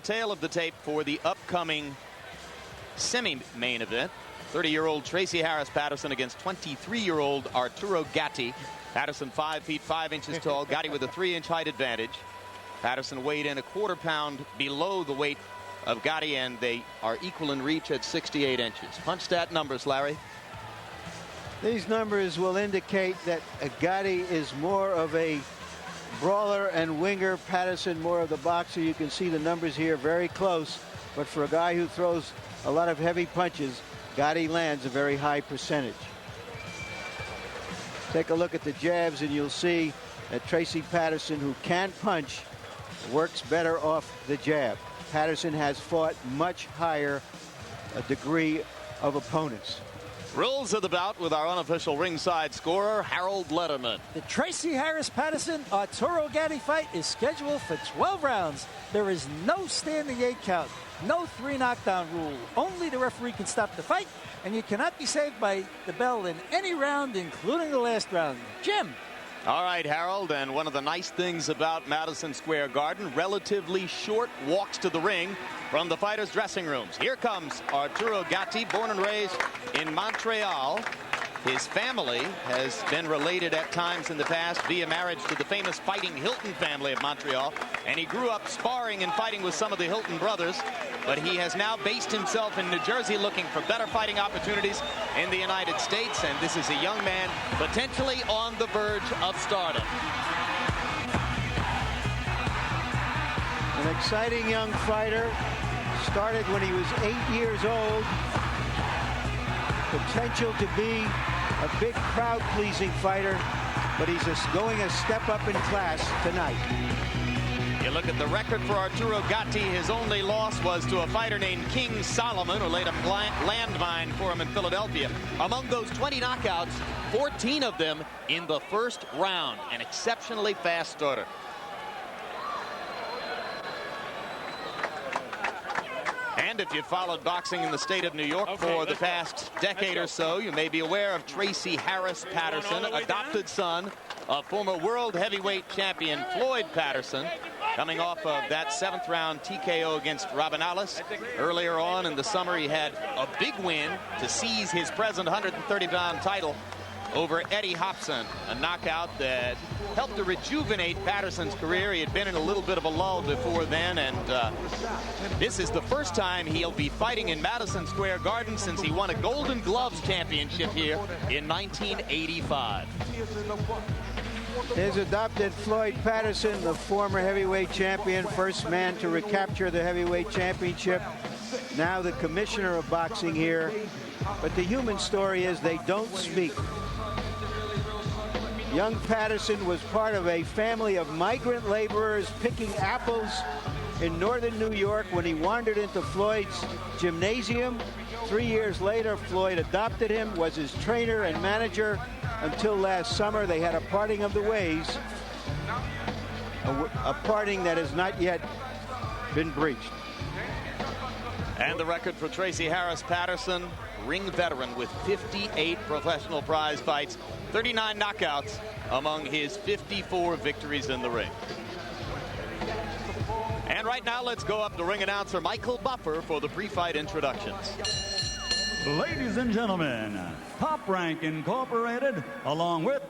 Tail of the tape for the upcoming semi-main event. 30-year-old Tracy Patterson against 23-year-old Arturo Gatti. Patterson 5 feet 5 inches tall. Gatti with a 3-inch height advantage. Patterson weighed in a quarter pound below the weight of Gatti, and they are equal in reach at 68 inches. Punch stat numbers, Larry. These numbers will indicate that Gatti is more of a brawler and winger. Patterson more of the boxer. You can see the numbers here very close, but for a guy who throws a lot of heavy punches, Gatti lands a very high percentage. Take a look at the jabs and you'll see that Tracy Patterson, who can punch, works better off the jab. Patterson has fought much higher a degree of opponents. Rules of the bout with our unofficial ringside scorer, Harold Letterman. The Tracy Patterson Arturo Gatti fight is scheduled for 12 rounds. There is no standing 8 count, no 3 knockdown rule. Only the referee can stop the fight, and you cannot be saved by the bell in any round, including the last round. Jim. All right, Harold, and one of the nice things about Madison Square Garden, relatively short walks to the ring from the fighters' dressing rooms. Here comes Arturo Gatti, born and raised in Montreal. His family has been related at times in the past via marriage to the famous Fighting Hilton family of Montreal, and he grew up sparring and fighting with some of the Hilton brothers, but he has now based himself in New Jersey looking for better fighting opportunities in the United States, and this is a young man potentially on the verge of stardom. An exciting young fighter, started when he was 8 years old. Potential to be a big crowd-pleasing fighter, but he's just going a step up in class tonight. You look at the record for Arturo Gatti. His only loss was to a fighter named King Solomon, who laid a landmine for him in Philadelphia. Among those 20 knockouts, 14 of them in the first round. An exceptionally fast starter. And if you've followed boxing in the state of New York for the past decade or so, you may be aware of Tracy Patterson, adopted son of former world heavyweight champion Floyd Patterson, coming off of that 7th round TKO against Robinales. Earlier on in the summer, he had a big win to seize his present 130-pound title over Eddie Hobson, a knockout that helped to rejuvenate Patterson's career. He had been in a little bit of a lull before then, and this is the first time he'll be fighting in Madison Square Garden since he won a Golden Gloves championship here in 1985. His adopted Floyd Patterson, the former heavyweight champion, first man to recapture the heavyweight championship, now the commissioner of boxing here. But the human story is they don't speak. Young Patterson was part of a family of migrant laborers picking apples in northern New York when he wandered into Floyd's gymnasium. 3 years later, Floyd adopted him, was his trainer and manager until last summer. They had a parting of the ways, a parting that has not yet been breached. And the record for Tracy Patterson, ring veteran with 58 professional prize fights, 39 knockouts among his 54 victories in the ring. And right now, let's go up to ring announcer Michael Buffer for the pre-fight introductions. Ladies and gentlemen, Top Rank Incorporated, along with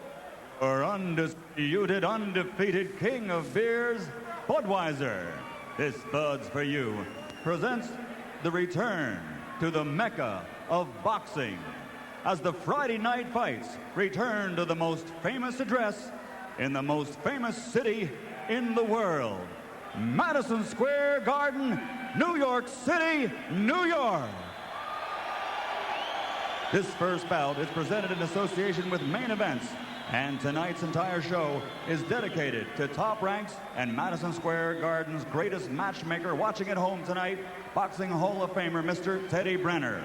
our undisputed, undefeated king of beers, Budweiser, this Bud's for you, presents the return to the Mecca of boxing as the Friday night fights return to the most famous address in the most famous city in the world, Madison Square Garden, New York City, New York. This first bout is presented in association with Main Events, and tonight's entire show is dedicated to Top Ranks and Madison Square Garden's greatest matchmaker watching at home tonight, Boxing Hall of Famer Mr. Teddy Brenner.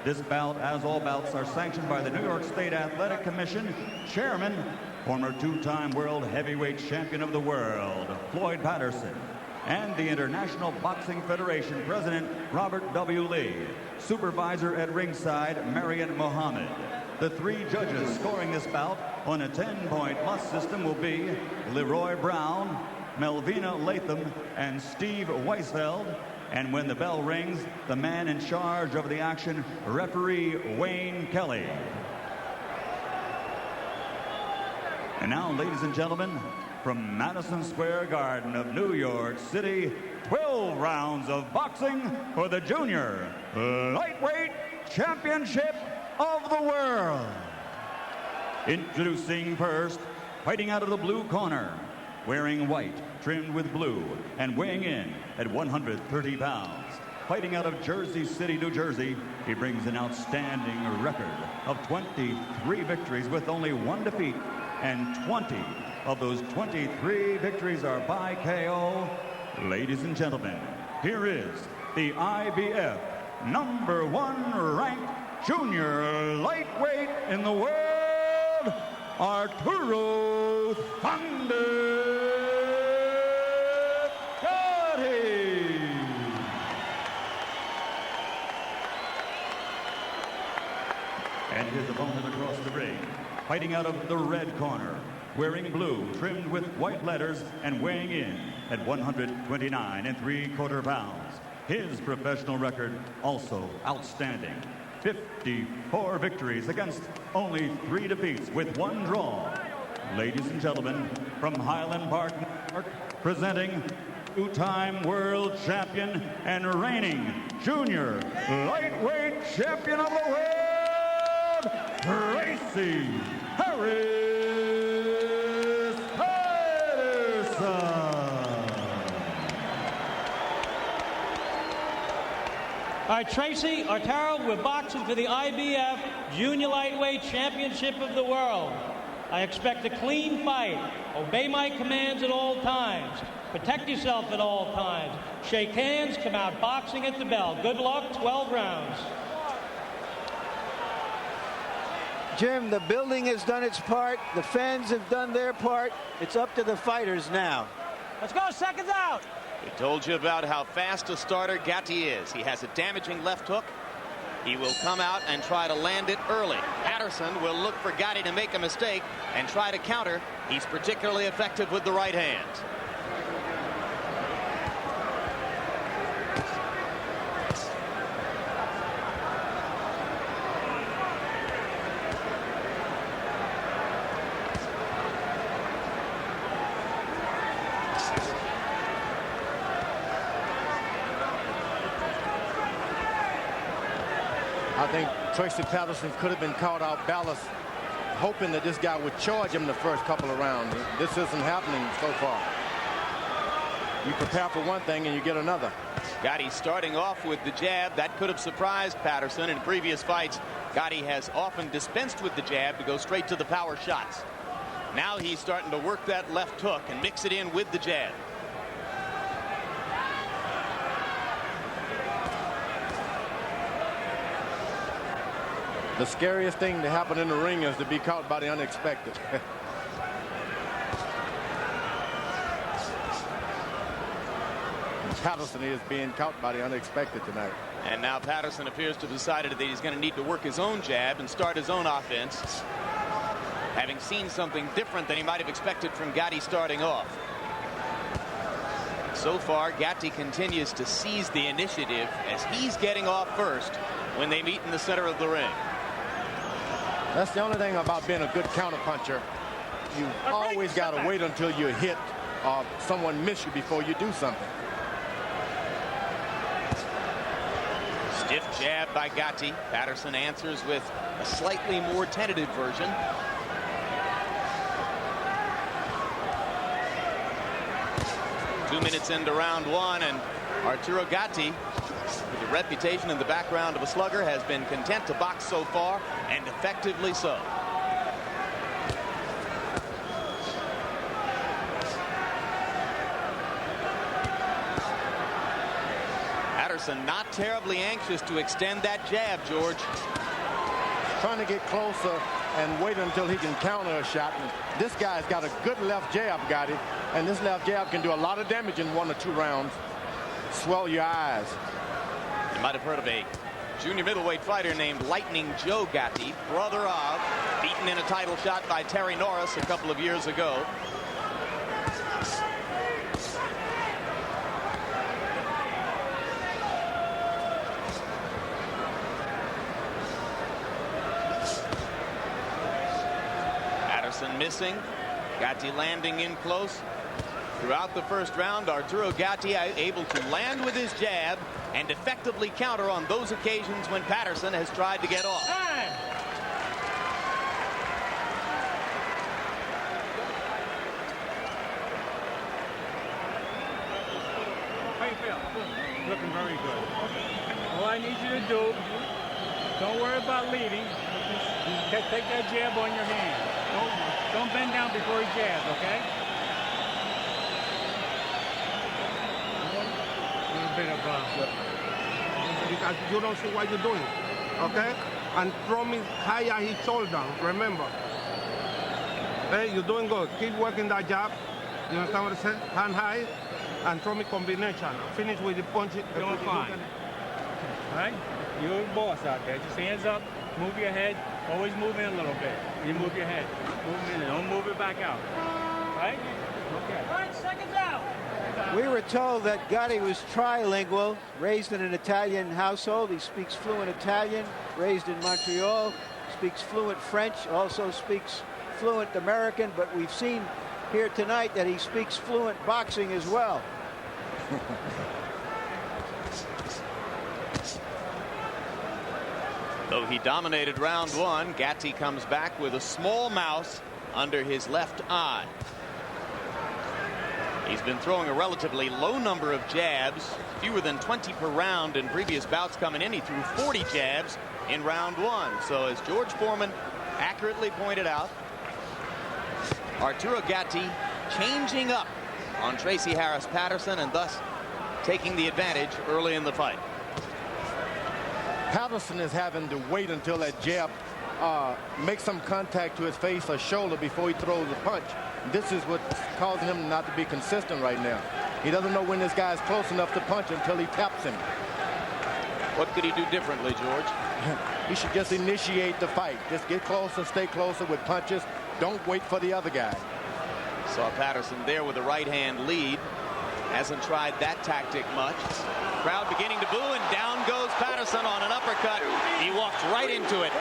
This bout, as all bouts, are sanctioned by the New York State Athletic Commission Chairman, former 2-time world heavyweight champion of the world, Floyd Patterson, and the International Boxing Federation President, Robert W. Lee. Supervisor at ringside, Marian Mohammed. The 3 judges scoring this bout on a 10-point must system will be Leroy Brown, Melvina Latham and Steve Weisfeld. And when the bell rings, the man in charge of the action, referee Wayne Kelly. And now, ladies and gentlemen, from Madison Square Garden of New York City, 12 rounds of boxing for the Junior Lightweight Championship of the World. Introducing first, fighting out of the blue corner, wearing white, trimmed with blue, and weighing in at 130 pounds. Fighting out of Jersey City, New Jersey, he brings an outstanding record of 23 victories with only 1 defeat, and 20 of those 23 victories are by KO. Ladies and gentlemen, here is the IBF #1 ranked junior lightweight in the world, Arturo Gatti. And his opponent across the ring, fighting out of the red corner, wearing blue, trimmed with white letters, and weighing in at 129 3/4 pounds. His professional record also outstanding. 54 victories against only 3 defeats with 1 draw. Ladies and gentlemen, from Highland Park, New York, presenting 2-time world champion and reigning junior lightweight champion of the world, Tracy Patterson. All right, Tracy, Arturo, we're boxing for the IBF Junior Lightweight Championship of the World. I expect a clean fight. Obey my commands at all times. Protect yourself at all times. Shake hands, come out boxing at the bell. Good luck, 12 rounds. Jim, the building has done its part. The fans have done their part. It's up to the fighters now. Let's go, seconds out. We told you about how fast a starter Gatti is. He has a damaging left hook. He will come out and try to land it early. Patterson will look for Gatti to make a mistake and try to counter. He's particularly effective with the right hand. I think Tracy Patterson could have been caught out balanced, hoping that this guy would charge him the first couple of rounds. This isn't happening so far. You prepare for one thing and you get another. Gatti starting off with the jab. That could have surprised Patterson. In previous fights, Gatti has often dispensed with the jab to go straight to the power shots. Now he's starting to work that left hook and mix it in with the jab. The scariest thing to happen in the ring is to be caught by the unexpected. Patterson is being caught by the unexpected tonight. And now Patterson appears to have decided that he's going to need to work his own jab and start his own offense, having seen something different than he might have expected from Gatti starting off. So far, Gatti continues to seize the initiative as he's getting off first when they meet in the center of the ring. That's the only thing about being a good counterpuncher. You always got to wait until you're hit or someone miss you before you do something. Stiff jab by Gatti. Patterson answers with a slightly more tentative version. Two minutes into round 1, and Arturo Gatti, with a reputation in the background of a slugger, has been content to box so far, and effectively so. Patterson not terribly anxious to extend that jab, George. Trying to get closer and wait until he can counter a shot. And this guy's got a good left jab, Gatti, and this left jab can do a lot of damage in 1 or 2 rounds. Swell your eyes. You might have heard of a junior middleweight fighter named Lightning Joe Gatti, brother of, beaten in a title shot by Terry Norris a couple of years ago. missing. Gatti landing in close. Throughout the first round, Arturo Gatti able to land with his jab and effectively counter on those occasions when Patterson has tried to get off. How you feel? Looking very good. All I need you to do, don't worry about leading. Just take that jab on your hand. Don't bend down before he jabs, okay? Because you don't see what you're doing, okay? And throw me higher his shoulder, remember. Hey, you're doing good. Keep working that jab. You understand what I said? Hand high and throw me combination. Finish with the punch. Doing fine. All right? You're the boss out there. Just hands up, move your head, always move in a little bit. You move your head. Move in, don't move it back out. All right? Okay. All right, seconds out. We were told that Gatti was trilingual, raised in an Italian household. He speaks fluent Italian, raised in Montreal, speaks fluent French, also speaks fluent American, but we've seen here tonight that he speaks fluent boxing as well. Though he dominated round one, Gatti comes back with a small mouse under his left eye. He's been throwing a relatively low number of jabs, fewer than 20 per round in previous bouts coming in. He threw 40 jabs in round one. So as George Foreman accurately pointed out, Arturo Gatti changing up on Tracy Patterson and thus taking the advantage early in the fight. Patterson is having to wait until that jab makes some contact to his face or shoulder before he throws the punch. This is what's causing him not to be consistent right now. He doesn't know when this guy is close enough to punch until he taps him. What could he do differently, George? He should just initiate the fight. Just get closer, stay closer with punches. Don't wait for the other guy. Saw Patterson there with a right hand lead. Hasn't tried that tactic much. Crowd beginning to boo, and down goes Patterson on an uppercut. He walked right into it.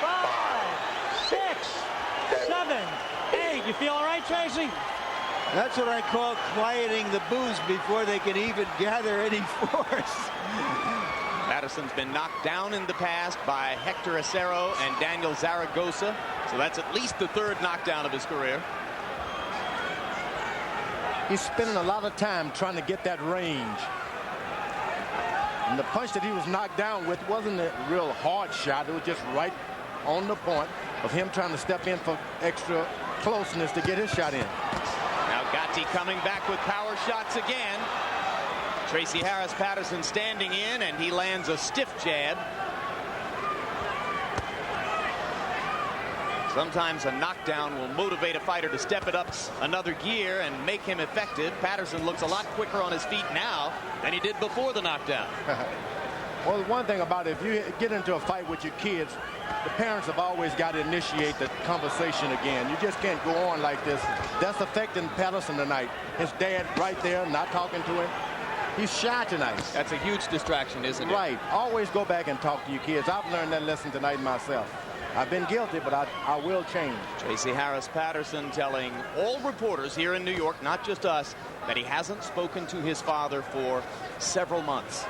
5, 6, 7, 8. You feel all right, Tracy? That's what I call quieting the boos before they can even gather any force. Patterson's been knocked down in the past by Hector Acero and Daniel Zaragoza. So that's at least the third knockdown of his career. He's spending a lot of time trying to get that range. And the punch that he was knocked down with wasn't a real hard shot. It was just right on the point of him trying to step in for extra closeness to get his shot in. Now Gatti coming back with power shots again. Tracy Patterson standing in, and he lands a stiff jab. Sometimes a knockdown will motivate a fighter to step it up another gear and make him effective. Patterson looks a lot quicker on his feet now than he did before the knockdown. Well, the one thing about it, if you get into a fight with your kids, the parents have always got to initiate the conversation again. You just can't go on like this. That's affecting Patterson tonight. His dad right there, not talking to him. He's shy tonight. That's a huge distraction, isn't it? Right. Always go back and talk to your kids. I've learned that lesson tonight myself. I've been guilty, but I will change. Tracy Patterson telling all reporters here in New York, not just us, that he hasn't spoken to his father for several months.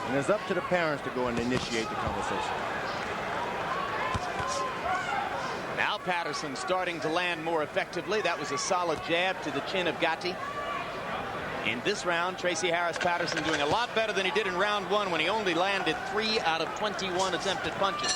And it's up to the parents to go and initiate the conversation. Now Patterson starting to land more effectively. That was a solid jab to the chin of Gatti. In this round, Tracy Patterson doing a lot better than he did in round one when he only landed 3 out of 21 attempted punches.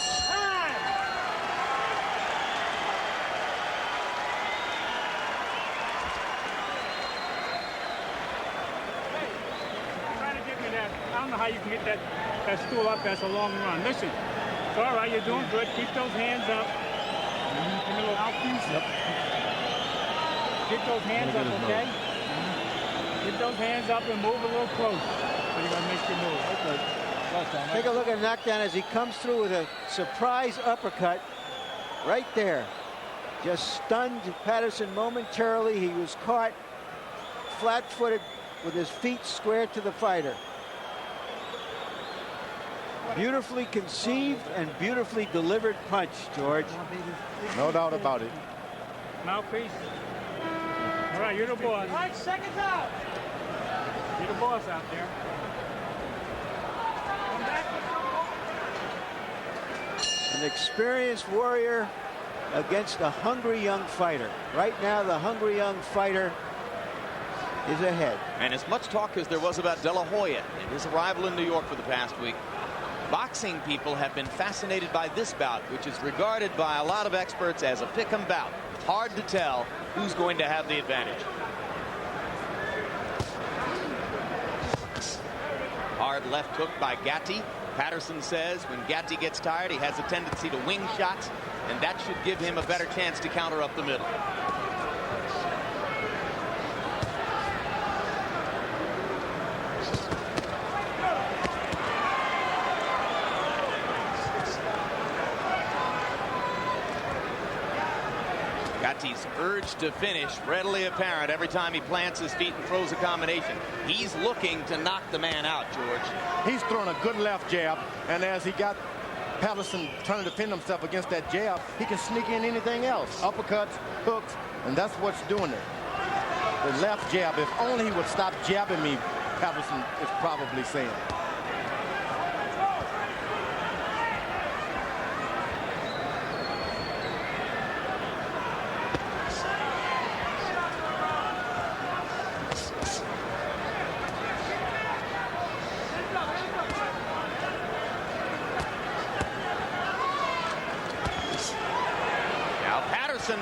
I don't know how you can get that stool up. That's a long run. Listen, it's all right. You're doing good. Keep those hands up. Give me a little outpiece. Yep. Keep those hands up, okay? Keep those hands up and move a little close. So you're going to make your move. Okay. Take a look at knockdown as he comes through with a surprise uppercut right there. Just stunned Patterson momentarily. He was caught flat-footed with his feet square to the fighter. Beautifully conceived and beautifully delivered punch, George. No doubt about it. Mouthpiece. All right, you're the boss. All right, seconds out. You're the boss out there. An experienced warrior against a hungry young fighter. Right now, the hungry young fighter is ahead. And as much talk as there was about De La Hoya and his arrival in New York for the past week, boxing people have been fascinated by this bout, which is regarded by a lot of experts as a pick-em bout. Hard to tell who's going to have the advantage. Hard left hook by Gatti. Patterson says when Gatti gets tired, he has a tendency to wing shots, and that should give him a better chance to counter up the middle. Gatti's urge to finish readily apparent every time he plants his feet and throws a combination. He's looking to knock the man out, George. He's throwing a good left jab, and as he got Patterson trying to defend himself against that jab, he can sneak in anything else. Uppercuts, hooks, and that's what's doing it. The left jab, if only he would stop jabbing me, Patterson is probably saying.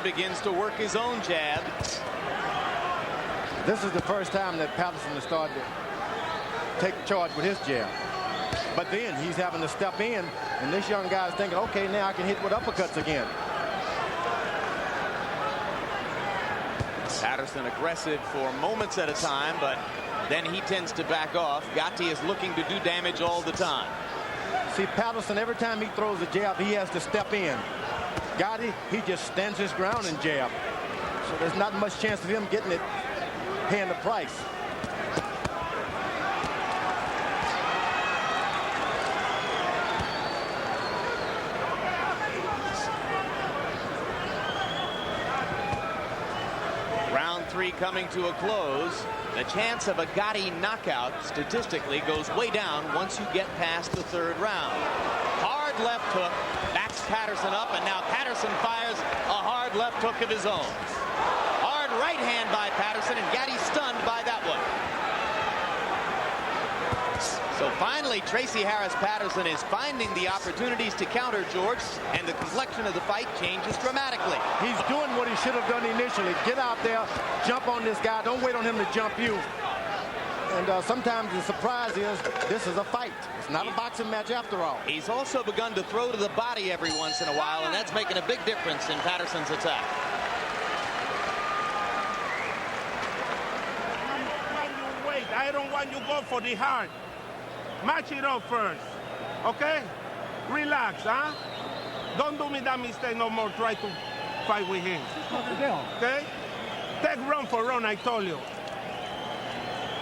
Begins to work his own jab. This is the first time that Patterson has started to take charge with his jab. But then he's having to step in, and this young guy's thinking, okay, now I can hit with uppercuts again. Patterson aggressive for moments at a time, but then he tends to back off. Gatti is looking to do damage all the time. See, Patterson, every time he throws a jab, he has to step in. Gatti, he just stands his ground and jab. So there's not much chance of him getting it, paying the price. Round 3 coming to a close. The chance of a Gatti knockout statistically goes way down once you get past the 3rd round. Hard left hook, backs Patterson up, and now Patterson fires a hard left hook of his own. Hard right hand by Patterson, and Gatti stunned by that one. So finally, Tracy Harris Patterson is finding the opportunities to counter, George, and the complexion of the fight changes dramatically. He's doing what he should have done initially. Get out there, jump on this guy. Don't wait on him to jump you. And sometimes the surprise is this is a fight. It's not a boxing match after all. He's also begun to throw to the body every once in a while, and that's making a big difference in Patterson's attack. Wait, I don't want you to go for the hard. Match it up first, okay? Relax, huh? Don't do me that mistake no more. Try to fight with him, okay? Take round for round, I told you.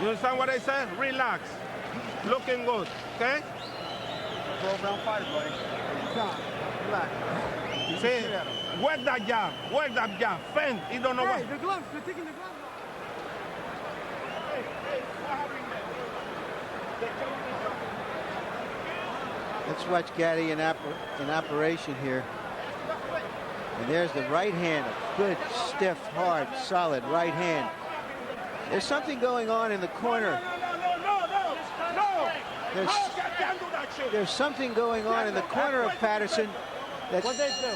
You understand what I said? Relax. Looking good, okay? 12-round fighter, buddy. Relax. See, work that jab. Work that jab. Fend. You don't know what. The gloves. You're taking the gloves off. Let's watch Gatti in operation here. And there's the right hand, a good, stiff, hard, solid right hand. There's something going on in the corner. There's something going on in the corner of Patterson. That's What they do?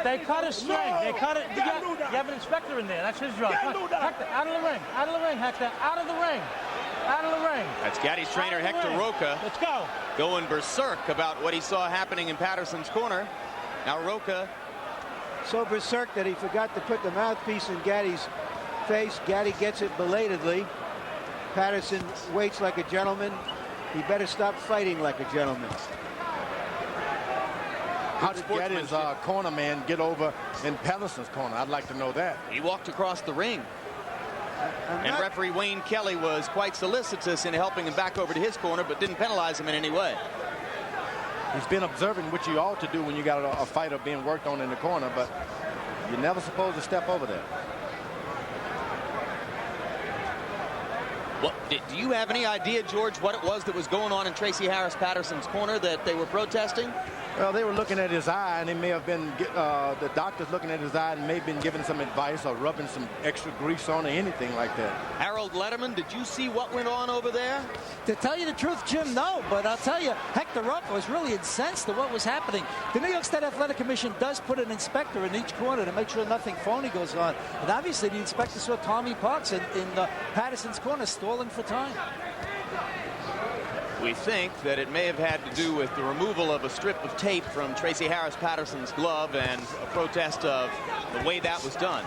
They cut a string. They cut it. You have an inspector in there. That's his job. Hector, out of the ring. Out of the ring, Hector. Out of the ring. Out of the ring. That's Gatti's trainer, Hector Roca. Let's go. Going berserk about what he saw happening in Patterson's corner. Now Roca. so berserk that he forgot to put the mouthpiece in Gatti's face. Gatti gets it belatedly. Patterson waits like a gentleman. He better stop fighting like a gentleman. How did Gatti's corner man get over in Patterson's corner? I'd like to know that. He walked across the ring. And referee Wayne Kelly was quite solicitous in helping him back over to his corner, but didn't penalize him in any way. He's been observing, which you ought to do when you got a fighter being worked on in the corner, but you're never supposed to step over there. Well, do you have any idea, George, what it was that was going on in Tracy Harris Patterson's corner that they were protesting? Well, they were looking at his eye, and they may have been, the doctors looking at his eye and may have been giving some advice or rubbing some extra grease on or anything like that. Harold Letterman, did you see what went on over there? To tell you the truth, Jim, no. But I'll tell you, Hector Roca was really incensed at what was happening. The New York State Athletic Commission does put an inspector in each corner to make sure nothing phony goes on. And obviously, the inspector saw Tommy Parks in Patterson's corner stalling for time. We think that it may have had to do with the removal of a strip of tape from Tracy Harris Patterson's glove and a protest of the way that was done.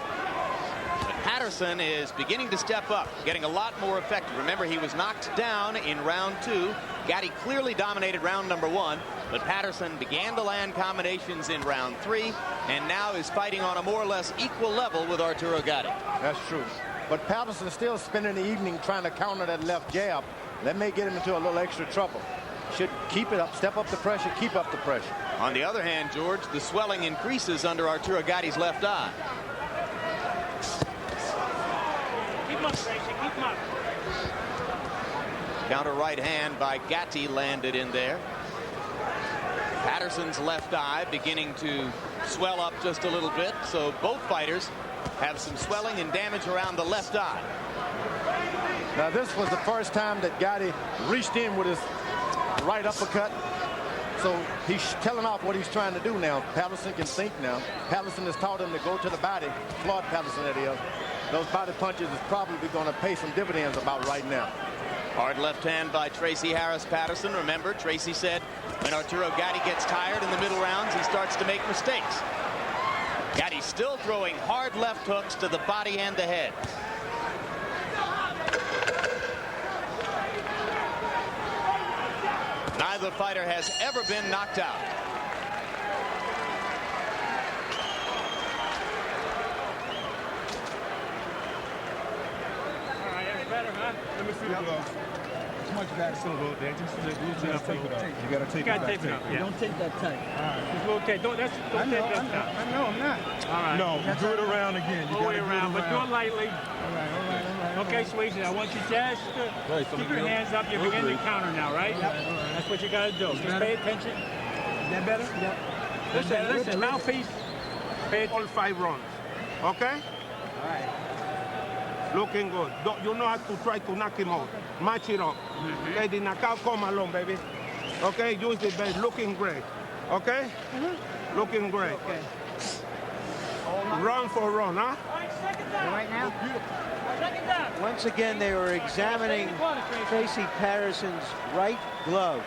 But Patterson is beginning to step up, getting a lot more effective. Remember, he was knocked down in round 2. Gatti clearly dominated round number 1, but Patterson began to land combinations in round 3 and now is fighting on a more or less equal level with Arturo Gatti. That's true. But Patterson's still spending the evening trying to counter that left jab. That may get him into a little extra trouble. Should keep it up, step up the pressure, keep up the pressure. On the other hand, George, the swelling increases under Arturo Gatti's left eye. Keep him up, Tracy. Keep him up. Counter right hand by Gatti landed in there. Patterson's left eye beginning to swell up just a little bit, so both fighters have some swelling and damage around the left eye. Now, this was the first time that Gatti reached in with his right uppercut. So he's telling off what he's trying to do now. Patterson can think now. Patterson has taught him to go to the body. Floyd Patterson, that is. Those body punches is probably going to pay some dividends about right now. Hard left hand by Tracy Harris Patterson. Remember, Tracy said when Arturo Gatti gets tired in the middle rounds, he starts to make mistakes. Gatti still throwing hard left hooks to the body and the head. Neither fighter has ever been knocked out. All right, that's better, huh? Let me see the glove. It's much better. Still a little there. Just tape it up. You got to tape it up. Yeah. Don't take that tight. All right. Just a little tape. Don't tape that down. I know, I'm not. All right. No, you do it around again. You All the way gotta do around, but do it lightly. All right. Okay, Swayze, I want you just to keep your hands up. You're beginning to counter now, right? Yep. That's what you got to do. Just pay attention. Is that better? Yep. Listen, mouthpiece. Pay all 5 rounds. Okay? All right. Looking good. You know how to try to knock him out. Match it up. Okay, the knockout come along, baby. Okay, use the base. Looking great. Okay? Looking great. Okay. Round for round, huh? Right now? Once again, they were examining Tracy Patterson's right glove.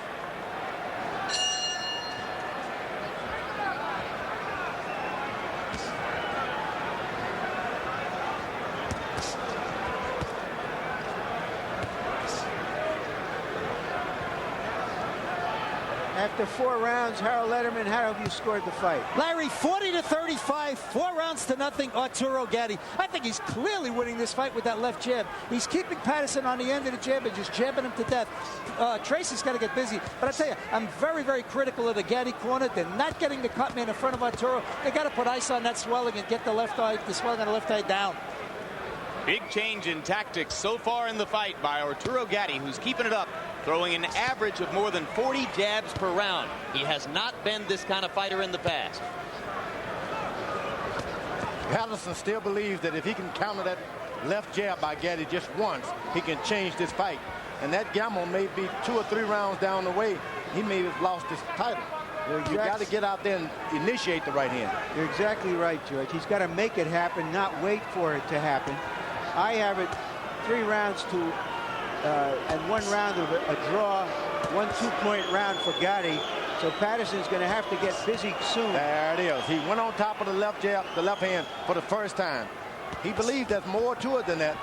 After 4 rounds, Harold Letterman, how have you scored the fight? Larry, 40-35, 4 rounds to nothing, Arturo Gatti. I think he's clearly winning this fight with that left jab. He's keeping Patterson on the end of the jab and just jabbing him to death. Tracy's got to get busy. But I tell you, I'm very, very critical of the Gatti corner. They're not getting the cut man in front of Arturo. They got to put ice on that swelling and get the swelling on the left eye down. Big change in tactics so far in the fight by Arturo Gatti, who's keeping it up, throwing an average of more than 40 jabs per round. He has not been this kind of fighter in the past. Patterson still believes that if he can counter that left jab by Gatti just once, he can change this fight. And that gamble may be 2 or 3 rounds down the way. He may have lost his title. You got to get out there and initiate the right hand. You're exactly right, George. He's got to make it happen, not wait for it to happen. I have it 3 rounds to and 1 round of a draw, 1 2-point round for Gatti. So Patterson's going to have to get busy soon. There it is. He went on top of the left jab, the left hand for the first time. He believes there's more to it than that.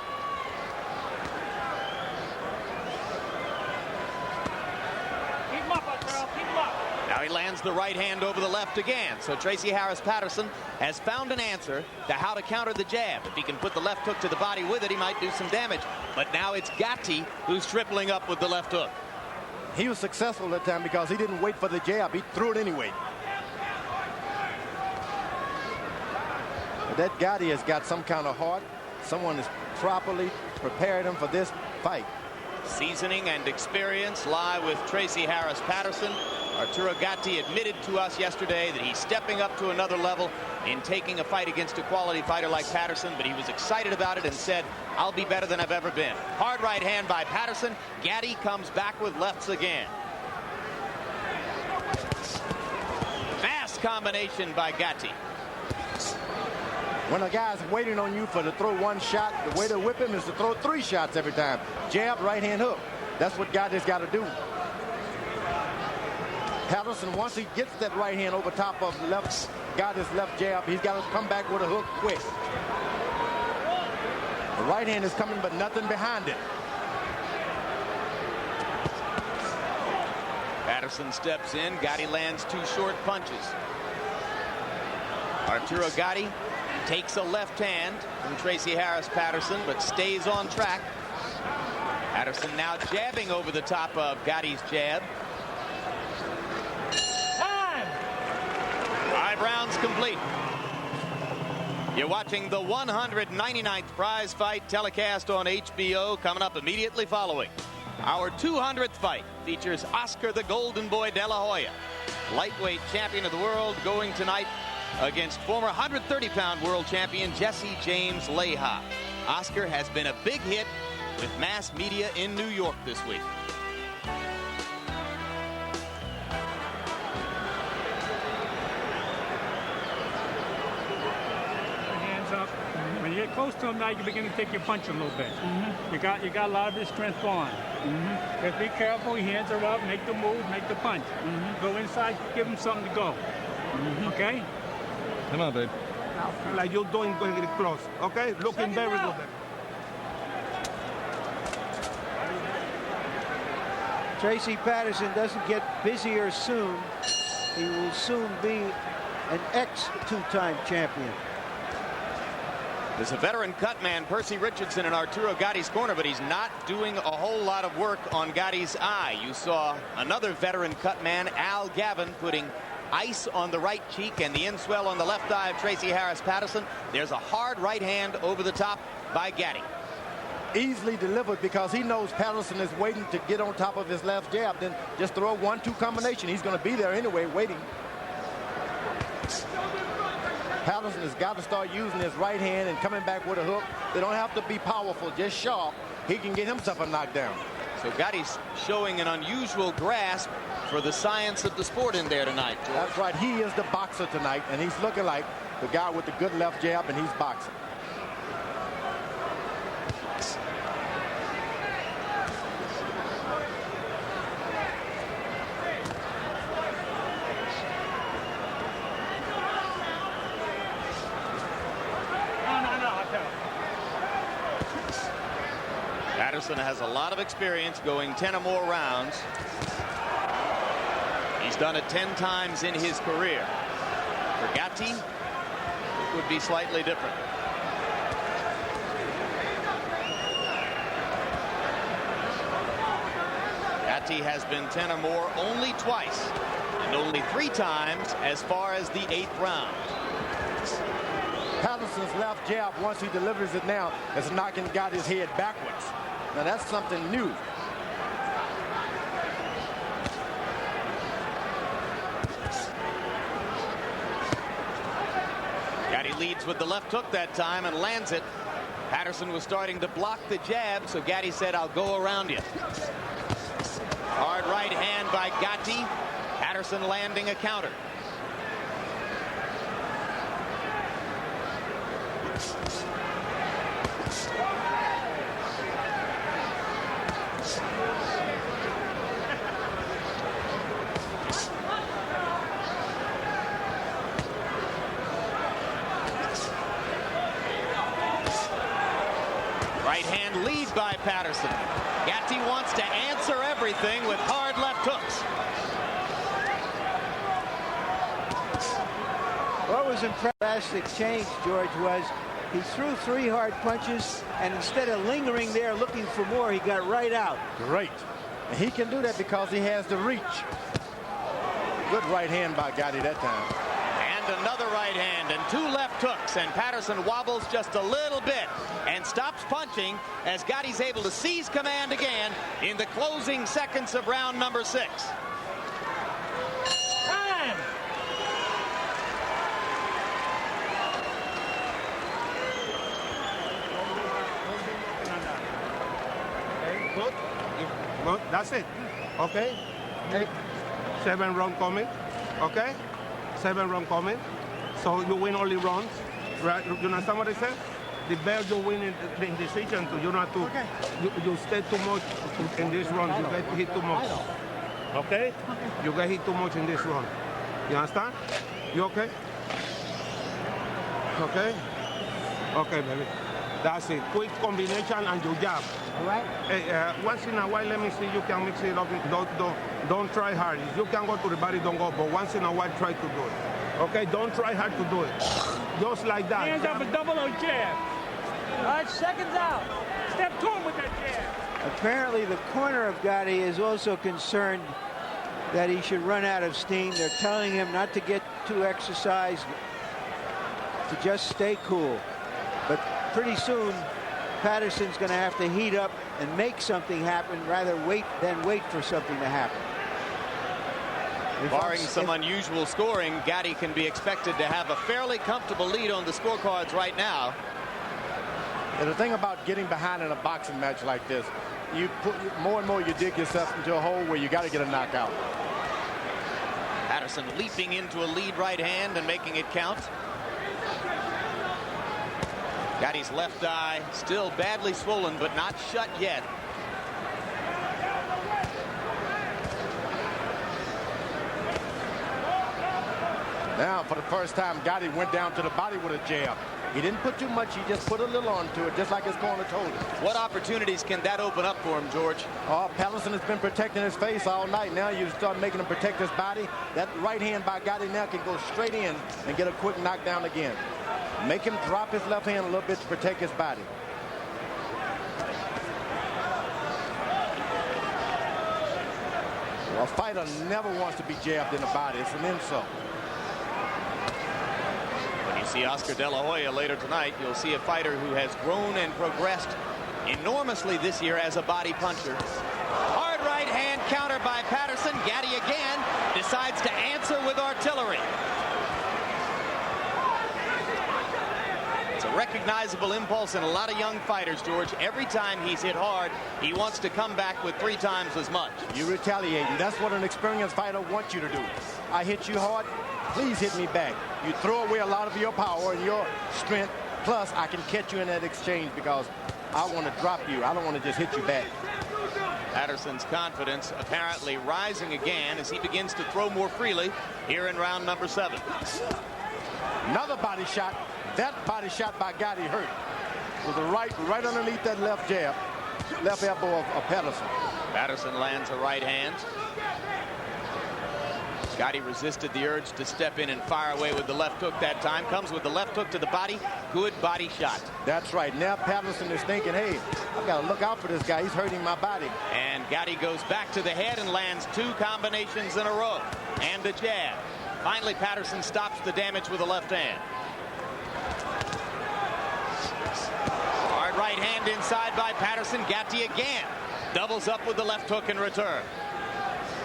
Keep him up, Arturo. Keep him up. Now he lands the right hand over the left again. So Tracy Harris Patterson has found an answer to how to counter the jab. If he can put the left hook to the body with it, he might do some damage. But now it's Gatti who's tripling up with the left hook. He was successful that time because he didn't wait for the jab. He threw it anyway. But that Gatti has got some kind of heart. Someone has properly prepared him for this fight. Seasoning and experience lie with Tracy Patterson. Arturo Gatti admitted to us yesterday that he's stepping up to another level in taking a fight against a quality fighter like Patterson, but he was excited about it and said, I'll be better than I've ever been. Hard right hand by Patterson. Gatti comes back with lefts again. Fast combination by Gatti. When a guy's waiting on you to throw one shot, the way to whip him is to throw 3 shots every time. Jab, right hand hook. That's what Gatti's got to do. Patterson, once he gets that right hand over top of Gatti's left jab, he's got to come back with a hook quick. The right hand is coming, but nothing behind it. Patterson steps in. Gatti lands 2 short punches. Arturo Gatti takes a left hand from Tracy Patterson, but stays on track. Patterson now jabbing over the top of Gatti's jab. Time! 5 rounds complete. You're watching the 199th prize fight telecast on HBO, coming up immediately following. Our 200th fight features Oscar the Golden Boy De La Hoya, lightweight champion of the world, going tonight against former 130-pound world champion Jesse James Leija. Oscar has been a big hit with mass media in New York this week. Hands up. When you get close to him now, you begin to take your punch a little bit. You got a lot of his strength gone. Just be careful. Your hands are up. Make the move. Make the punch. Go inside. Give him something to go. Okay. Come on, babe. Now feel like you're doing going to get close. Okay? Looking very good there. Tracy Patterson doesn't get busier soon. He will soon be an ex-2-time champion. There's a veteran cut man, Percy Richardson, in Arturo Gatti's corner, but he's not doing a whole lot of work on Gatti's eye. You saw another veteran cut man, Al Gavin, putting ice on the right cheek and the inswell on the left eye of Tracy Patterson. There's a hard right hand over the top by Gatti. Easily delivered because he knows Patterson is waiting to get on top of his left jab. Then just throw a 1-2 combination. He's going to be there anyway, waiting. Patterson has got to start using his right hand and coming back with a hook. They don't have to be powerful, just sharp. He can get himself a knockdown. So Gatti's showing an unusual grasp for the science of the sport in there tonight, George. That's right. He is the boxer tonight, and he's looking like the guy with the good left jab, and he's boxing. Patterson has a lot of experience going 10 or more rounds. He's done it 10 times in his career. For Gatti, it would be slightly different. Gatti has been 10 or more only twice, and only 3 times as far as the 8th round. Patterson's left jab, once he delivers it now, is knocking Gatti's head backwards. Now that's something new. Gatti leads with the left hook that time and lands it. Patterson was starting to block the jab, so Gatti said, I'll go around you. Hard right hand by Gatti. Patterson landing a counter. Right hand lead by Patterson. Gatti wants to answer everything with hard left hooks. What was impressive change, George, was he threw 3 hard punches, and instead of lingering there looking for more, he got right out. Great. And he can do that because he has the reach. Good right hand by Gatti that time. And another right hand and 2 left hooks, and Patterson wobbles just a little bit and stops punching as Gatti's able to seize command again in the closing seconds of round number 6. Time! Okay, good. Good. That's it. Okay. 7 round coming. Okay. 7 round coming. So you win only rounds. Right? You understand what I said? The better you win in decision, so you don't have to. You stay too much in this round. You get hit too much. Okay. You get hit too much in this round. You understand? You okay? Okay. Okay, baby. That's it. Quick combination and you jab. All right. Hey, once in a while, let me see you can mix it up. Don't try hard. If you can go to the body, don't go. But once in a while, try to do it. Okay, don't try hard to do it. Just like that. Hands up a double O jab. All right, seconds out. Step to him with that jab. Apparently, the corner of Gatti is also concerned that he should run out of steam. They're telling him not to get too exercised, to just stay cool. But pretty soon, Patterson's going to have to heat up and make something happen rather than wait for something to happen. Barring some unusual scoring, Gatti can be expected to have a fairly comfortable lead on the scorecards right now. And the thing about getting behind in a boxing match like this, you put more and more you dig yourself into a hole where you got to get a knockout. Patterson leaping into a lead right hand and making it count. Gatti's left eye still badly swollen, but not shut yet. Now, for the first time, Gatti went down to the body with a jab. He didn't put too much. He just put a little onto it, just like his corner told him. What opportunities can that open up for him, George? Oh, Patterson has been protecting his face all night. Now you start making him protect his body. That right hand by Gatti now can go straight in and get a quick knockdown again. Make him drop his left hand a little bit to protect his body. A fighter never wants to be jabbed in the body. It's an insult. When you see Oscar De La Hoya later tonight, you'll see a fighter who has grown and progressed enormously this year as a body puncher. Hard right hand counter by Patterson. Gatti again decides to answer with artillery. It's a recognizable impulse in a lot of young fighters, George. Every time he's hit hard, he wants to come back with 3 times as much. You retaliate. That's what an experienced fighter wants you to do. I hit you hard, please hit me back. You throw away a lot of your power and your strength, plus I can catch you in that exchange because I want to drop you. I don't want to just hit you back. Patterson's confidence apparently rising again as he begins to throw more freely here in round number 7. Another body shot. That body shot by Gatti hurt. With the right underneath that left jab, left elbow of Patterson. Patterson lands a right hand. Gatti resisted the urge to step in and fire away with the left hook that time. Comes with the left hook to the body. Good body shot. That's right. Now Patterson is thinking, hey, I've got to look out for this guy. He's hurting my body. And Gatti goes back to the head and lands 2 combinations in a row. And a jab. Finally, Patterson stops the damage with a left hand. Hard right hand inside by Patterson. Gatti again doubles up with the left hook in return.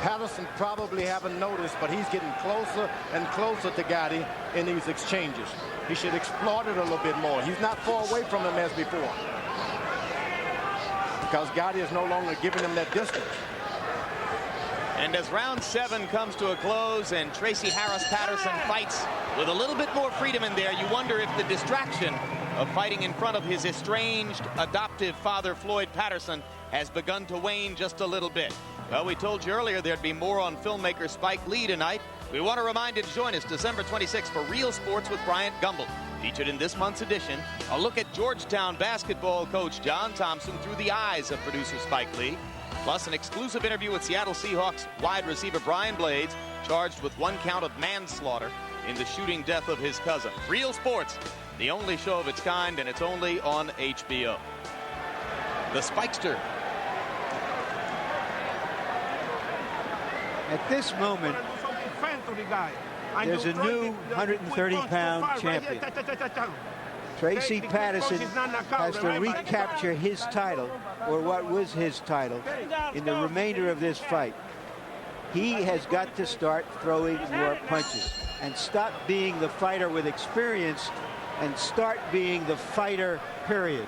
Patterson probably haven't noticed, but he's getting closer and closer to Gatti in these exchanges. He should exploit it a little bit more. He's not far away from him as before, because Gatti is no longer giving him that distance. And as round 7 comes to a close and Tracy Patterson fights with a little bit more freedom in there, you wonder if the distraction of fighting in front of his estranged adoptive father, Floyd Patterson, has begun to wane just a little bit. Well, we told you earlier there'd be more on filmmaker Spike Lee tonight. We want to remind you to join us December 26th for Real Sports with Bryant Gumbel. Featured in this month's edition, a look at Georgetown basketball coach John Thompson through the eyes of producer Spike Lee. Plus an exclusive interview with Seattle Seahawks wide receiver Brian Blades, charged with 1 count of manslaughter in the shooting death of his cousin. Real Sports, the only show of its kind, and it's only on HBO. The Spikester. At this moment, there's a new 130-pound champion. Tracy Patterson has to recapture his title, or what was his title, in the remainder of this fight. He has got to start throwing more punches and stop being the fighter with experience and start being the fighter, period.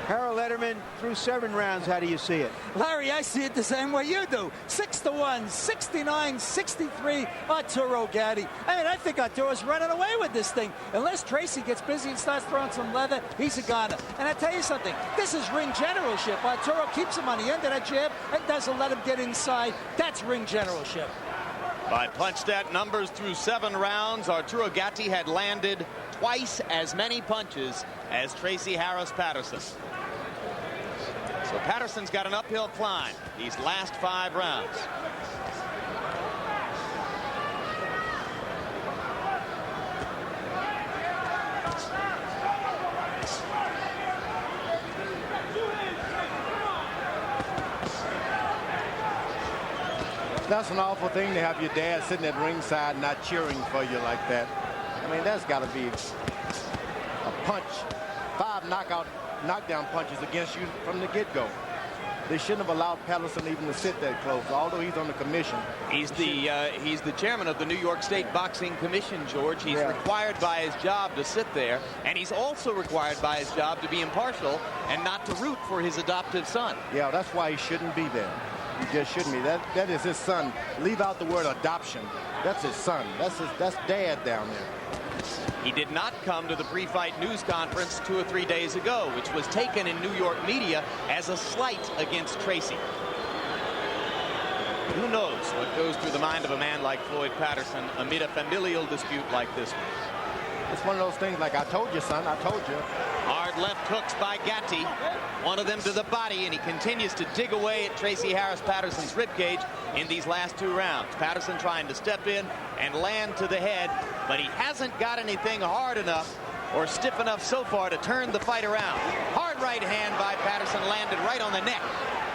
Harold Letterman, through 7 rounds, how do you see it? Larry, I see it the same way you do. 6-1, 69-63, Arturo Gatti. I mean, I think Arturo's running away with this thing. Unless Tracy gets busy and starts throwing some leather, he's a goner. And I tell you something, this is ring generalship. Arturo keeps him on the end of that jab and doesn't let him get inside. That's ring generalship. By punch stat numbers through 7 rounds, Arturo Gatti had landed twice as many punches as Tracy Patterson. So Patterson's got an uphill climb these last 5 rounds. That's an awful thing to have your dad sitting at ringside not cheering for you like that. I mean, that's got to be a punch. 5 knockdown punches against you from the get-go. They shouldn't have allowed Patterson even to sit that close, although he's on the commission. He's the chairman of the New York State Boxing Commission, George. He's required by his job to sit there, and he's also required by his job to be impartial and not to root for his adoptive son. Yeah, that's why he shouldn't be there. He just shouldn't be. That is his son. Leave out the word adoption. That's his son. That's dad down there. He did not come to the pre-fight news conference 2 or 3 days ago, which was taken in New York media as a slight against Tracy. Who knows what goes through the mind of a man like Floyd Patterson amid a familial dispute like this one. It's one of those things like, I told you, son, I told you. Hard left hooks by Gatti. One of them to the body, and he continues to dig away at Tracy Patterson's ribcage in these last 2 rounds. Patterson trying to step in and land to the head, but he hasn't got anything hard enough or stiff enough so far to turn the fight around. Hard right hand by Patterson landed right on the neck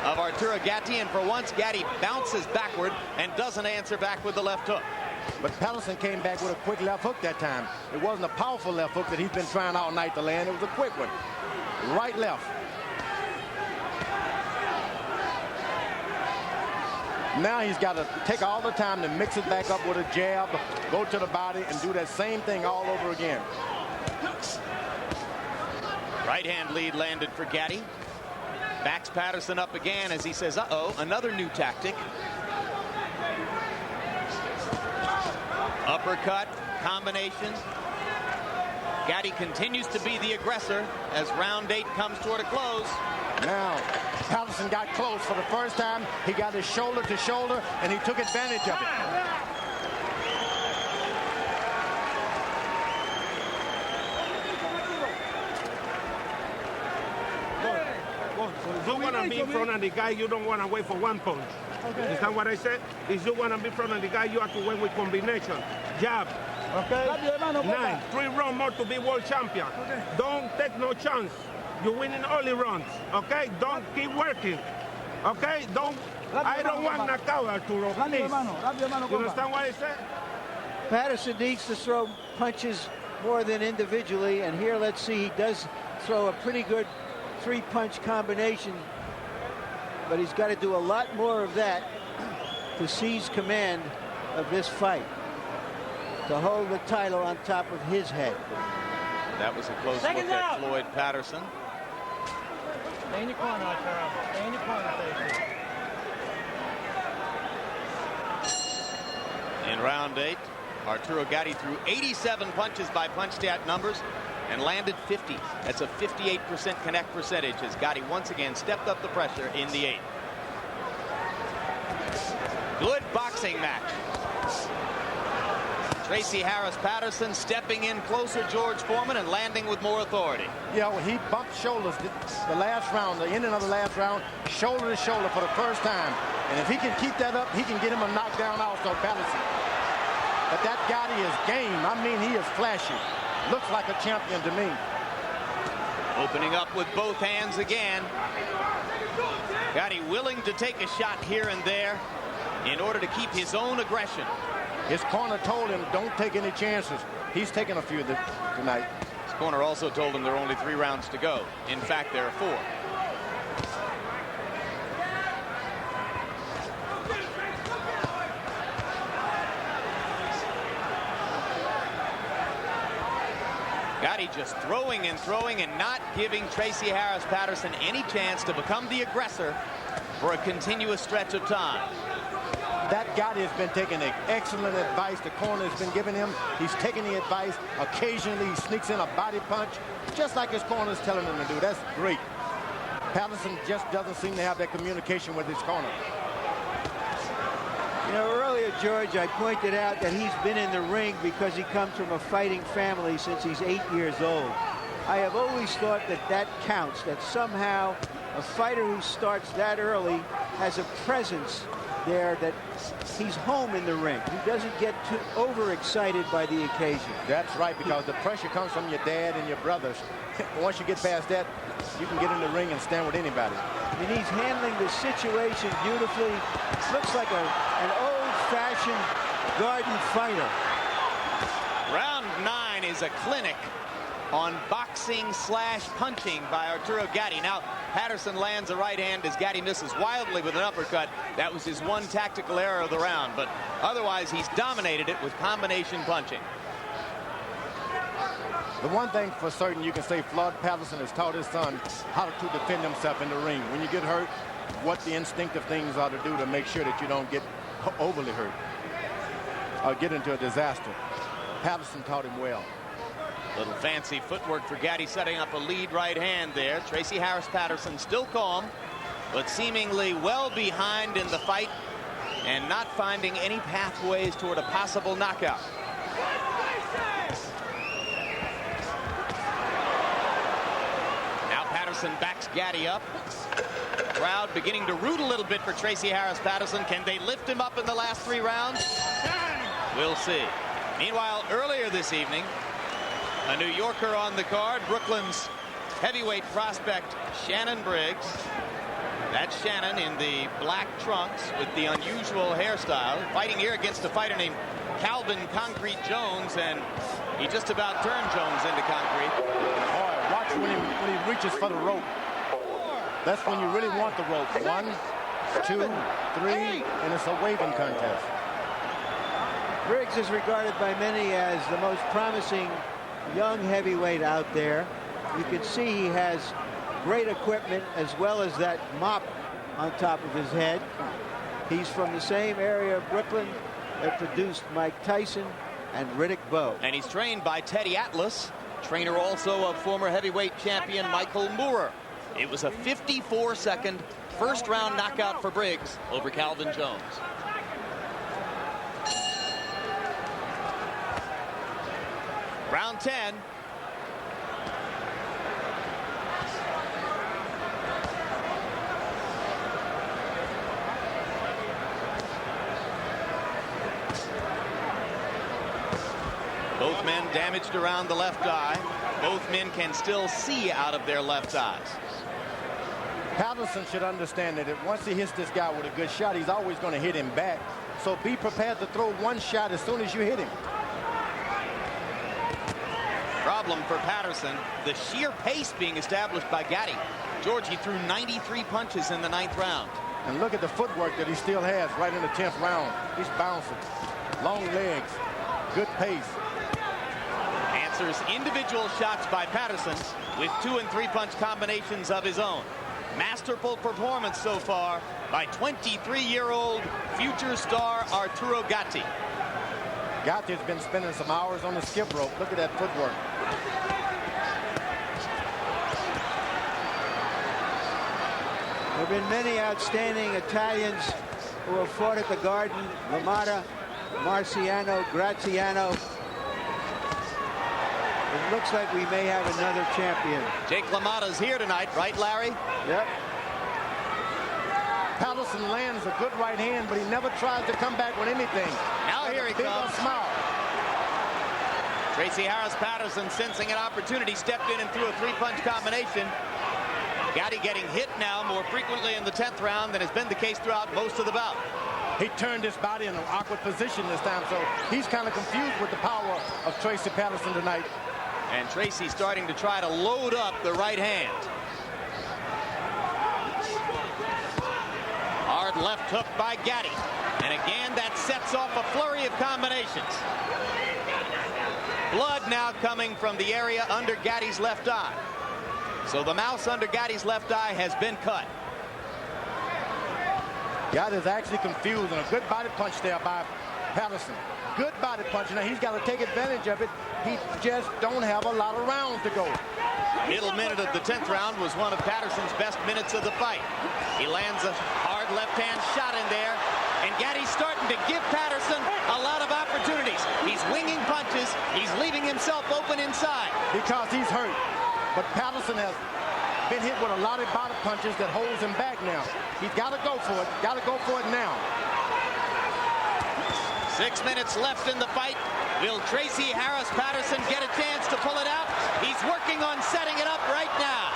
of Arturo Gatti, and for once Gatti bounces backward and doesn't answer back with the left hook. But Patterson came back with a quick left hook that time. It wasn't a powerful left hook that he's been trying all night to land. It was a quick one. Right, left. Now he's got to take all the time to mix it back up with a jab, go to the body, and do that same thing all over again. Right hand lead landed for Gatti. Backs Patterson up again as he says, uh-oh, another new tactic. Uppercut, combination. Gatti continues to be the aggressor as round 8 comes toward a close. Now, Patterson got close for the first time. He got his shoulder to shoulder, and he took advantage of it. If you want to be in front of the guy, you don't want to wait for 1 punch. Okay. Is that what I said? If you want to be in front of the guy, you have to wait with combination. Jab. Okay? 9. 3 rounds more to be world champion. Okay. Don't take no chance. You're winning early rounds. Okay? Don't keep working. Okay? I don't want knockout, Arturo. Please. You understand what I said? Patterson needs to throw punches more than individually, and here let's see, he does throw a pretty good 3-punch combination, but he's got to do a lot more of that to seize command of this fight, to hold the title on top of his head. That was a close look at Floyd Patterson. Stay in your corner, Arturo. Stay in your corner, Tracy. In round 8, Arturo Gatti threw 87 punches by punch stat numbers and landed 50. That's a 58% connect percentage as Gatti once again stepped up the pressure in the 8th. Good boxing match. Tracy Patterson stepping in closer, George Foreman, and landing with more authority. Yeah, well, he bumped shoulders the last round, the ending of the last round, shoulder to shoulder for the first time. And if he can keep that up, he can get him a knockdown also, Patterson. But that Gatti is game. I mean, he is flashy. Looks like a champion to me. Opening up with both hands again. Gatti willing to take a shot here and there in order to keep his own aggression. His corner told him, don't take any chances. He's taken a few tonight. His corner also told him there are only 3 rounds to go. In fact, there are 4. Gatti just throwing and throwing and not giving Tracy Harris Patterson any chance to become the aggressor for a continuous stretch of time. That Gatti has been taking excellent advice the corner has been giving him. He's taking the advice. Occasionally he sneaks in a body punch, just like his corner is telling him to do. That's great. Patterson just doesn't seem to have that communication with his corner. You know, earlier, George, I pointed out that he's been in the ring because he comes from a fighting family since he's 8 years old. I have always thought that that counts, that somehow a fighter who starts that early has a presence there, that he's home in the ring. He doesn't get too overexcited by the occasion. That's right, because the pressure comes from your dad and your brothers. Once you get past that, you can get in the ring and stand with anybody. I mean, he's handling the situation beautifully. Looks like an old-fashioned garden fighter. Round 9 is a clinic on boxing/punching by Arturo Gatti. Now, Patterson lands a right hand as Gatti misses wildly with an uppercut. That was his one tactical error of the round, but otherwise he's dominated it with combination punching. The one thing for certain you can say, Floyd Patterson has taught his son how to defend himself in the ring. When you get hurt, what the instinctive things are to do to make sure that you don't get overly hurt or get into a disaster. Patterson taught him well. Little fancy footwork for Gatti, setting up a lead right hand there. Tracy Harris Patterson still calm, but seemingly well behind in the fight and not finding any pathways toward a possible knockout. Now Patterson backs Gatti up. Crowd beginning to root a little bit for Tracy Harris Patterson. Can they lift him up in the last 3 rounds? We'll see. Meanwhile, earlier this evening, a New Yorker on the card, Brooklyn's heavyweight prospect Shannon Briggs. That's Shannon in the black trunks with the unusual hairstyle, fighting here against a fighter named Calvin Concrete Jones, and he just about turned Jones into concrete. Boy, watch when he reaches for the rope. That's when you really want the rope. 1, 2, 3, and it's a waving contest. Briggs is regarded by many as the most promising young heavyweight out there. You can see he has great equipment as well as that mop on top of his head. He's from the same area of Brooklyn that produced Mike Tyson and Riddick Bowe. And he's trained by Teddy Atlas, trainer also of former heavyweight champion Michael Moorer. It was a 54-second first-round knockout for Briggs over Calvin Jones. Round 10. Both men damaged around the left eye. Both men can still see out of their left eyes. Patterson should understand that once he hits this guy with a good shot, he's always going to hit him back. So be prepared to throw one shot as soon as you hit him. Problem for Patterson, the sheer pace being established by Gatti. George, he threw 93 punches in the 9th round. And look at the footwork that he still has right in the 10th round. He's bouncing. Long legs. Good pace. Answers individual shots by Patterson with 2- and 3-punch combinations of his own. Masterful performance so far by 23-year-old future star Arturo Gatti. Gatti has been spending some hours on the skip rope. Look at that footwork. There have been many outstanding Italians who have fought at the Garden. LaMotta, Marciano, Graziano. It looks like we may have another champion. Jake LaMotta's here tonight, right, Larry? Yep. Patterson lands a good right hand, but he never tries to come back with anything. Now here he comes. Smile. Tracy Patterson, sensing an opportunity, stepped in and threw a three-punch combination. Gatti getting hit now more frequently in the 10th round than has been the case throughout most of the bout. He turned his body in an awkward position this time, so he's kind of confused with the power of Tracy Patterson tonight. And Tracy starting to try to load up the right hand. Hard left hook by Gatti. And again, that sets off a flurry of combinations. Blood now coming from the area under Gatti's left eye. So the mouse under Gatti's left eye has been cut. Gatti's actually confused, and a good body punch there by Patterson. Good body punch. Now he's got to take advantage of it. He just don't have a lot of rounds to go. Middle minute of the 10th round was one of Patterson's best minutes of the fight. He lands a hard left-hand shot in there, and Gatti's starting to give Patterson a lot of opportunities. He's winging punches. He's leaving himself open inside. Because he's hurt. But Patterson has been hit with a lot of body punches that holds him back now. He's got to go for it. Got to go for it now. 6 minutes left in the fight. Will Tracy Patterson get a chance to pull it out? He's working on setting it up right now.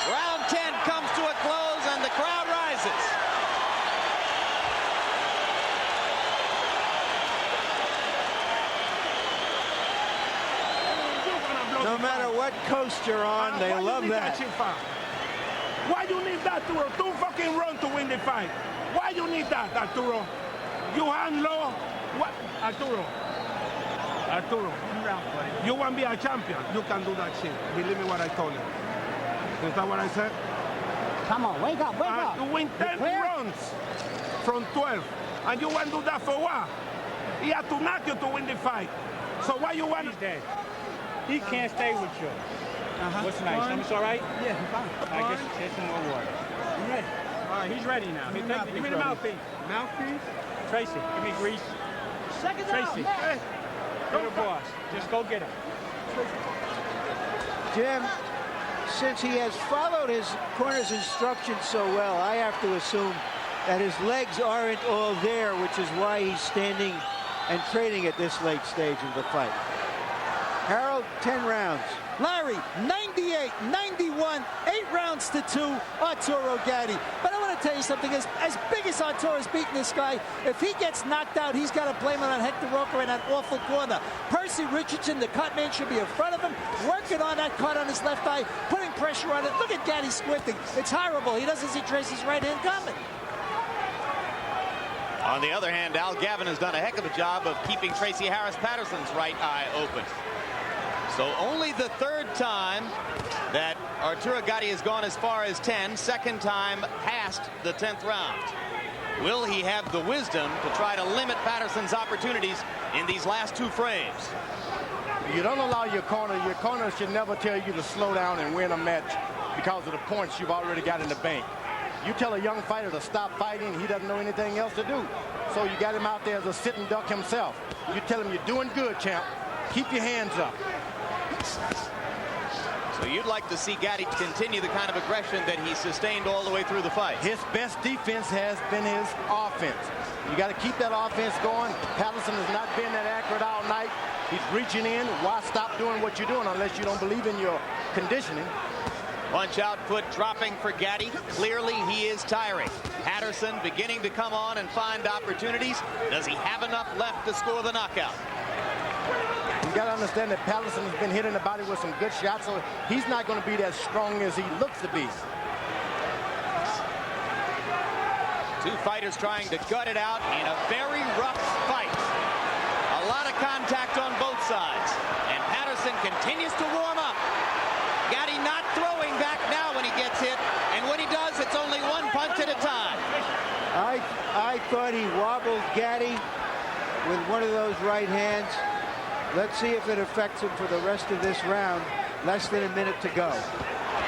Round 10 comes to a close and the crowd rises. No matter what coast you're on, they love that. Why you need that, Arturo? 2 fucking rounds to win the fight. Why you need that, Arturo? You hand low. What? Arturo, you want to be a champion? You can do that shit. Believe me what I told you. Is that what I said? Come on, wake up, wake up. You win 10 rounds from 12. And you want to do that for what? He had to knock you to win the fight. So why you want... He's dead. He can't stay with you. What's nice? Stomach's all right? Yeah, I'm fine. I guess get some more water. I'm ready. All right, he's ready now. Give me the mouthpiece. Mouthpiece? Tracy, give me grease. Second Tracy, round, you're the boss. Just go get him. Jim, since he has followed his corner's instructions so well, I have to assume that his legs aren't all there, which is why he's standing and trading at this late stage of the fight. Harold, 10 rounds. Larry, 98, 91, 8 rounds to 2, Arturo Gatti. But I want to tell you something, as big as Arturo's beating this guy, if he gets knocked out, he's got to blame it on Hector Roca in that awful corner. Percy Richardson, the cut man, should be in front of him, working on that cut on his left eye, putting pressure on it. Look at Gatti squinting. It's horrible. He doesn't see Tracy's right hand coming. On the other hand, Al Gavin has done a heck of a job of keeping Tracy Patterson's right eye open. So only the 3rd time that Arturo Gatti has gone as far as 10, second time past the 10th round. Will he have the wisdom to try to limit Patterson's opportunities in these last 2 frames? You don't allow your corner should never tell you to slow down and win a match because of the points you've already got in the bank. You tell a young fighter to stop fighting, he doesn't know anything else to do. So you got him out there as a sitting duck himself. You tell him you're doing good, champ. Keep your hands up. So you'd like to see Gatti continue the kind of aggression that he sustained all the way through the fight. His best defense has been his offense. You got to keep that offense going. Patterson has not been that accurate all night. He's reaching in. Why stop doing what you're doing unless you don't believe in your conditioning? Punch output dropping for Gatti. Clearly he is tiring. Patterson beginning to come on and find opportunities. Does he have enough left to score the knockout? You got to understand that Patterson has been hitting the body with some good shots, so he's not going to be as strong as he looks to be. 2 fighters trying to gut it out in a very rough fight. A lot of contact on both sides. And Patterson continues to warm up. Gatti not throwing back now when he gets hit. And when he does, it's only 1 punch at a time. I thought he wobbled Gatti with one of those right hands. Let's see if it affects him for the rest of this round. Less than a minute to go.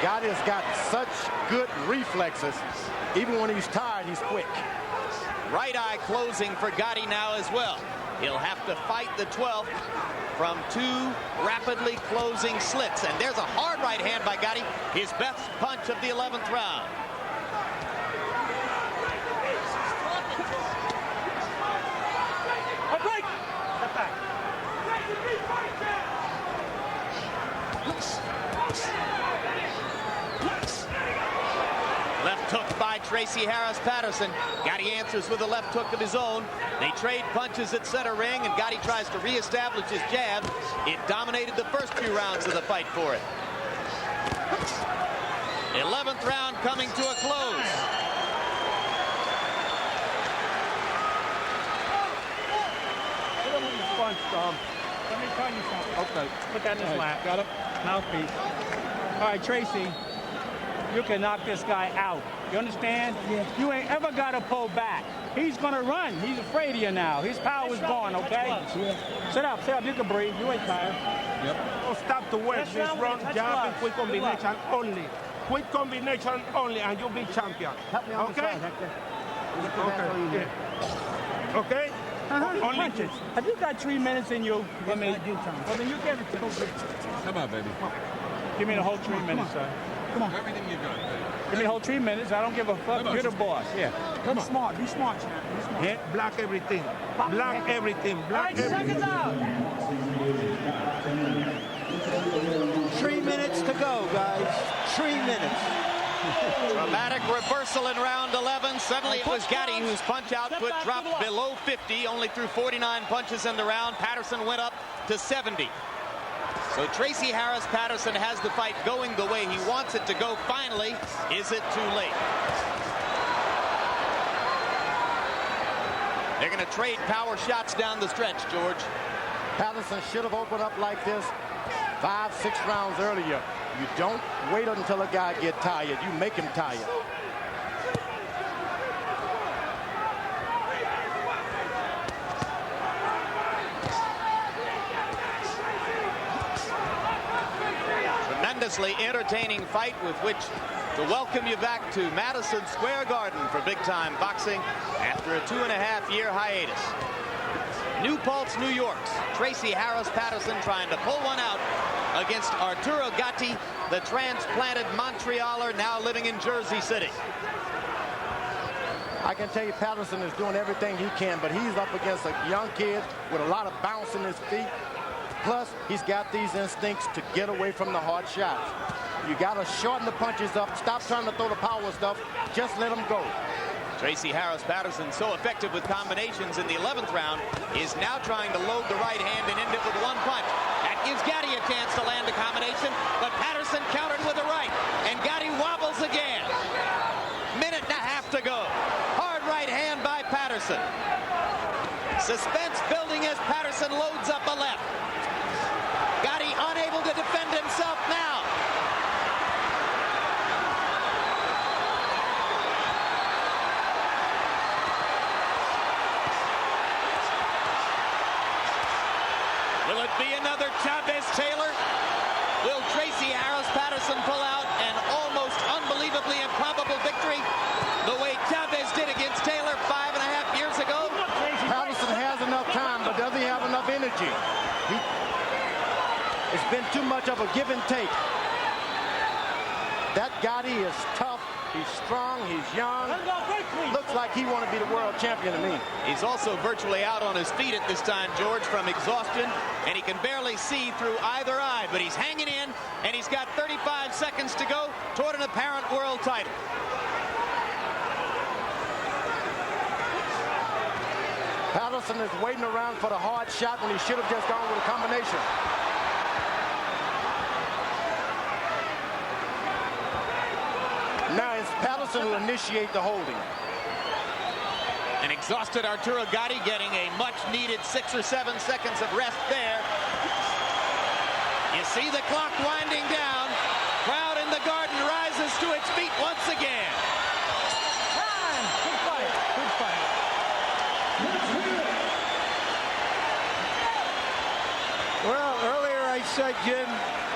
Gatti has got such good reflexes. Even when he's tired, he's quick. Right eye closing for Gatti now as well. He'll have to fight the 12th from 2 rapidly closing slits. And there's a hard right hand by Gatti, his best punch of the 11th round. Tracy Patterson. Gatti answers with a left hook of his own. They trade punches at center ring, and Gatti tries to reestablish his jab. It dominated the first few rounds of the fight for it. 11th round coming to a close. Let me tell you something. Okay. Put that in his lap. Got it? Mouthpiece. All right, Tracy, you can knock this guy out. You understand? Yeah. You ain't ever got to pull back. He's going to run. He's afraid of you now. His power is gone, okay? Yeah. Sit up. You can breathe. You ain't tired. Yep. Don't stop to work. This run, jab, and quick combination only. Quick combination only, and you'll be champion. Help me on the side, Hector. Okay. Yeah. Okay? Only punches. Have you got 3 minutes in you? I mean, you give it to me. Come on, baby. Give me the whole 3 minutes, sir. Come on. Everything you got, baby. Give me the whole 3 minutes. I don't give a fuck. You're the boss. Yeah. Be smart, champ. Be smart. Yeah, block everything. Block everything. Block everything. Seconds out. 3 minutes to go, guys. 3 minutes. Dramatic reversal in round 11. Suddenly it was Gatti whose punch output dropped below 50, only threw 49 punches in the round. Patterson went up to 70. So Tracy Patterson has the fight going the way he wants it to go. Finally, is it too late? They're going to trade power shots down the stretch, George. Patterson should have opened up like this 5-6 rounds earlier. You don't wait until a guy gets tired. You make him tired. Tremendously entertaining fight with which to welcome you back to Madison Square Garden for big-time boxing after a 2.5-year hiatus. New Paltz, New York's Tracy Patterson trying to pull one out against Arturo Gatti, the transplanted Montrealer now living in Jersey City. I can tell you Patterson is doing everything he can, but he's up against a young kid with a lot of bounce in his feet. Plus, he's got these instincts to get away from the hard shots. You got to shorten the punches up. Stop trying to throw the power stuff. Just let them go. Tracy Patterson, so effective with combinations in the 11th round, is now trying to load the right hand and end it with one punch. That gives Gatti a chance to land a combination, but Patterson countered with a right, and Gatti wobbles again. Minute and a half to go. Hard right hand by Patterson. Suspense building as Patterson loads up a left. Gatti unable to defend himself now. Will it be another Chavez-Taylor? Will Tracy Patterson pull out an almost unbelievably improbable victory the way Chavez did against Taylor 5.5 years ago? Patterson has enough time, but doesn't he have enough energy? It's been too much of a give and take. That Gatti is tough. He's strong. He's young. Looks like he want to be the world champion to me. He's also virtually out on his feet at this time, George, from exhaustion, and he can barely see through either eye, but he's hanging in, and he's got 35 seconds to go toward an apparent world title. Patterson is waiting around for the hard shot when he should have just gone with a combination. Now it's Patterson who initiate the holding. An exhausted Arturo Gatti getting a much-needed 6 or 7 seconds of rest there. You see the clock winding down. Crowd in the Garden rises to its feet once again. Time. Good fight. Good fight. Well, earlier I said, Jim,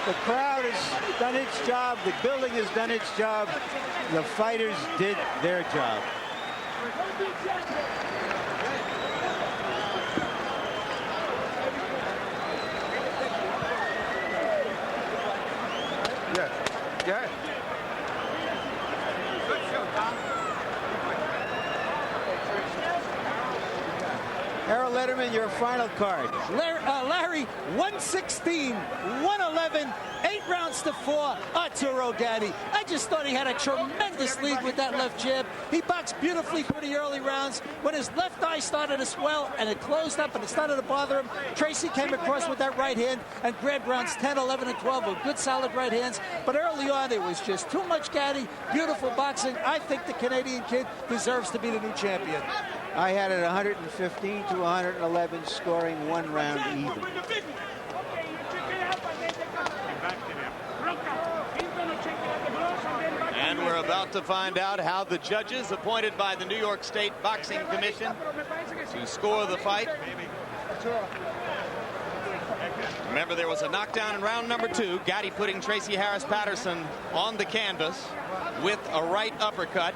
the crowd has done its job. The building has done its job. The fighters did their job. Yeah. Harold Letterman Chairman, your final card. Larry, 116, 111, 8 rounds to 4, Arturo Gatti. I just thought he had a tremendous lead with that left jab. He boxed beautifully through the early rounds. When his left eye started to swell and it closed up and it started to bother him, Tracy came across with that right hand and grabbed rounds 10, 11, and 12 with good solid right hands. But early on, it was just too much Gatti. Beautiful boxing. I think the Canadian kid deserves to be the new champion. I had it 115 to 111, scoring 1 round even. And we're about to find out how the judges appointed by the New York State Boxing Commission to score the fight. Remember, there was a knockdown in round number 2. Gatti putting Tracy Patterson on the canvas with a right uppercut.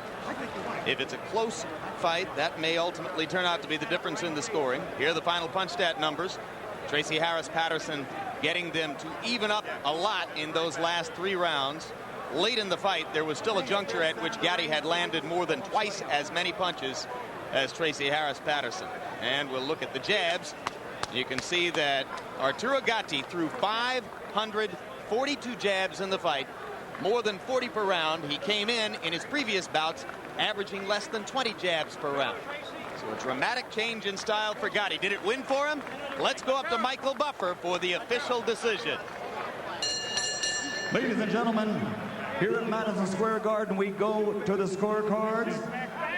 If it's a close fight, that may ultimately turn out to be the difference in the scoring. Here are the final punch stat numbers. Tracy Patterson getting them to even up a lot in those last 3 rounds. Late in the fight, there was still a juncture at which Gatti had landed more than twice as many punches as Tracy Patterson. And we'll look at the jabs. You can see that Arturo Gatti threw 542 jabs in the fight, more than 40 per round. He came in his previous bouts averaging less than 20 jabs per round. So a dramatic change in style for Gatti. Did it win for him? Let's go up to Michael Buffer for the official decision. Ladies and gentlemen, here at Madison Square Garden, we go to the scorecards.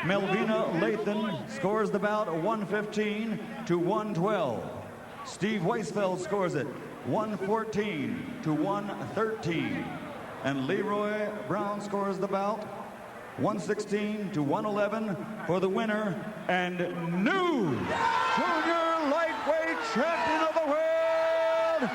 Melvina Lathan scores the bout 115 to 112. Steve Weisfeld scores it 114 to 113. And Leroy Brown scores the bout 116 to 111 for the winner and new junior lightweight champion of the world,